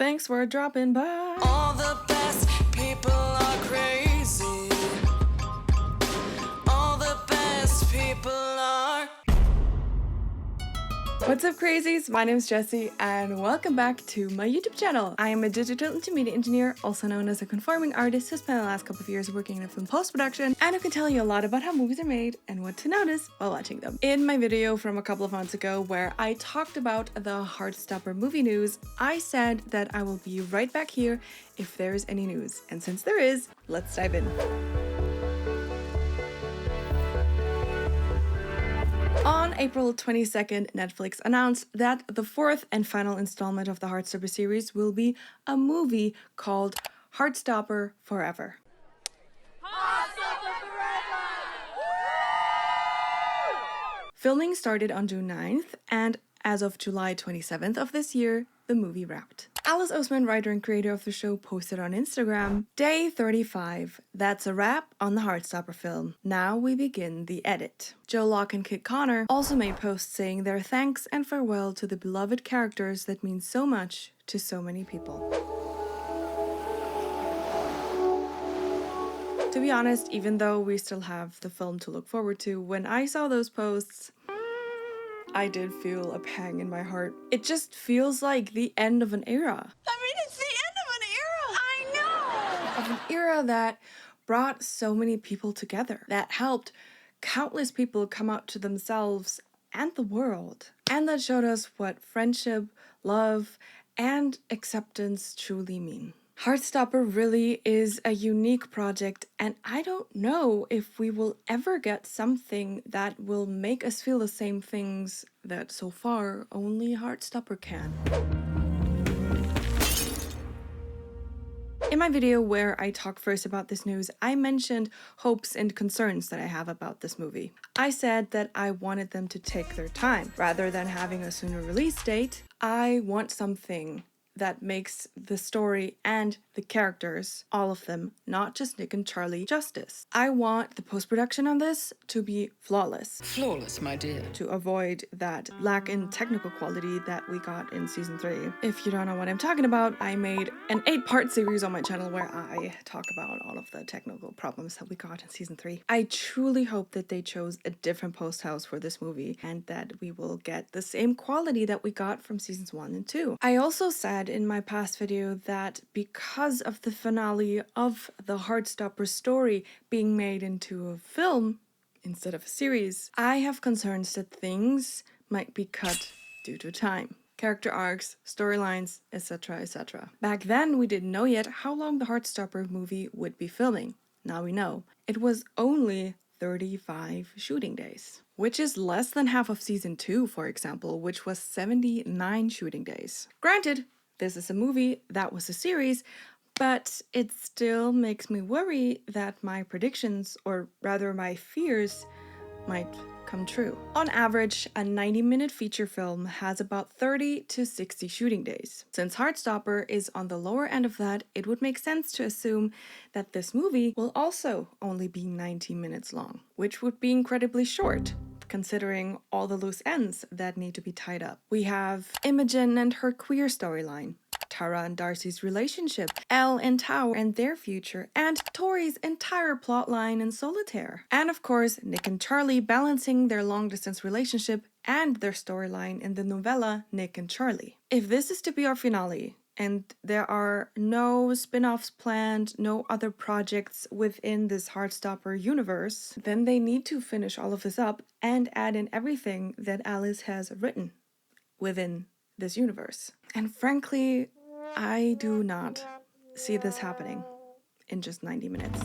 Thanks for dropping by. All the best people are crazy. All the best people are. What's up, crazies? My name is Jessie, and welcome back to my YouTube channel. I am a digital intermediate engineer, also known as a conforming artist, who spent the last couple of years working in film post-production, and who can tell you a lot about how movies are made and what to notice while watching them. In my video from a couple of months ago, where I talked about the Heartstopper movie news, I said that I will be right back here if there is any news. And since there is, let's dive in. On April 22nd, Netflix announced that the fourth and final installment of the Heartstopper series will be a movie called Heartstoppper Forever. Heartstoppper Forever! Filming started on June 9th, and as of July 27th of this year, the movie wrapped. Alice Oseman, writer and creator of the show, posted on Instagram, "Day 35. That's a wrap on the Heartstopper film. Now we begin the edit." Joe Locke and Kit Connor also made posts saying their thanks and farewell to the beloved characters that mean so much to so many people. To be honest, even though we still have the film to look forward to, when I saw those posts, I did feel a pang in my heart. It just feels like the end of an era. I mean, it's the end of an era! I know! Of an era that brought so many people together, that helped countless people come out to themselves and the world, and that showed us what friendship, love, and acceptance truly mean. Heartstopper really is a unique project, and I don't know if we will ever get something that will make us feel the same things that so far only Heartstopper can. In my video where I talk first about this news, I mentioned hopes and concerns that I have about this movie. I said that I wanted them to take their time. Rather than having a sooner release date, I want something that makes the story and the characters, all of them, not just Nick and Charlie, justice. I want the post-production on this to be flawless. Flawless, my dear. To avoid that lack in technical quality that we got in season 3. If you don't know what I'm talking about, I made an 8-part series on my channel where I talk about all of the technical problems that we got in season 3. I truly hope that they chose a different post house for this movie and that we will get the same quality that we got from seasons 1 and 2. I also said in my past video that because of the finale of the Heartstopper story being made into a film instead of a series, I have concerns that things might be cut due to time. Character arcs, storylines, etc, etc. Back then, we didn't know yet how long the Heartstopper movie would be filming. Now we know. It was only 35 shooting days, which is less than half of season 2, for example, which was 79 shooting days. Granted, this is a movie that was a series, but it still makes me worry that my predictions, or rather my fears, might come true. On average, a 90-minute feature film has about 30 to 60 shooting days. Since Heartstopper is on the lower end of that, it would make sense to assume that this movie will also only be 90 minutes long, which would be incredibly short, considering all the loose ends that need to be tied up. We have Imogen and her queer storyline, Tara and Darcy's relationship, Elle and Tao and their future, and Tori's entire plotline in Solitaire. And of course, Nick and Charlie balancing their long-distance relationship and their storyline in the novella Nick and Charlie. If this is to be our finale, and there are no spin-offs planned, no other projects within this Heartstopper universe, then they need to finish all of this up and add in everything that Alice has written within this universe. And frankly, I do not see this happening in just 90 minutes.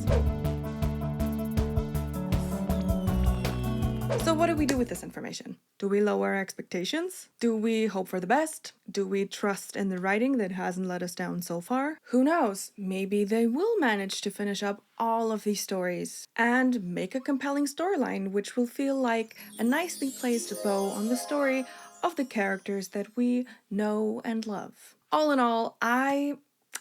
So what do we do with this information? Do we lower our expectations? Do we hope for the best? Do we trust in the writing that hasn't let us down so far? Who knows? Maybe they will manage to finish up all of these stories and make a compelling storyline which will feel like a nicely placed bow on the story of the characters that we know and love. All in all, I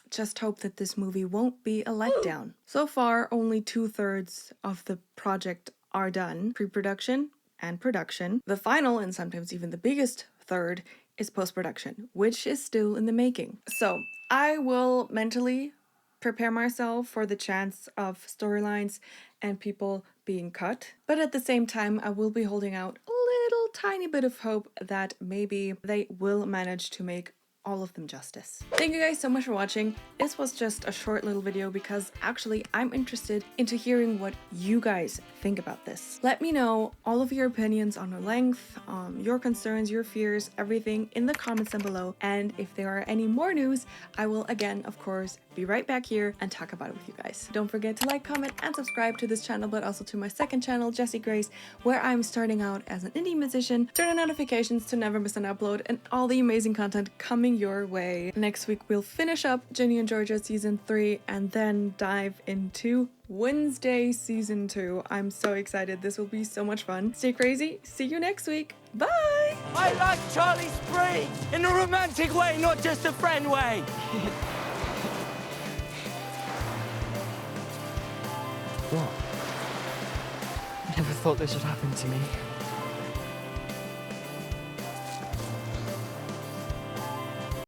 just hope that this movie won't be a letdown. So far, only 2/3 of the project are done, pre-production and production. The final, and sometimes even the biggest third, is post-production, which is still in the making. So I will mentally prepare myself for the chance of storylines and people being cut. But at the same time, I will be holding out a little tiny bit of hope that maybe they will manage to make all of them justice. Thank you guys so much for watching. This was just a short little video because actually I'm interested into hearing what you guys think about this. Let me know all of your opinions on the length, your concerns, your fears, everything in the comments down below. And if there are any more news, I will again, of course, be right back here and talk about it with you guys. Don't forget to like, comment, and subscribe to this channel, but also to my second channel, Jessie Grace, where I'm starting out as an indie musician. Turn on notifications to never miss an upload and all the amazing content coming your way. Next week, we'll finish up Ginny and Georgia season 3 and then dive into Wednesday season 2. I'm so excited. This will be so much fun. Stay crazy. See you next week. Bye! I like Charlie Spree in a romantic way, not just a friend way. What? I never thought this would happen to me.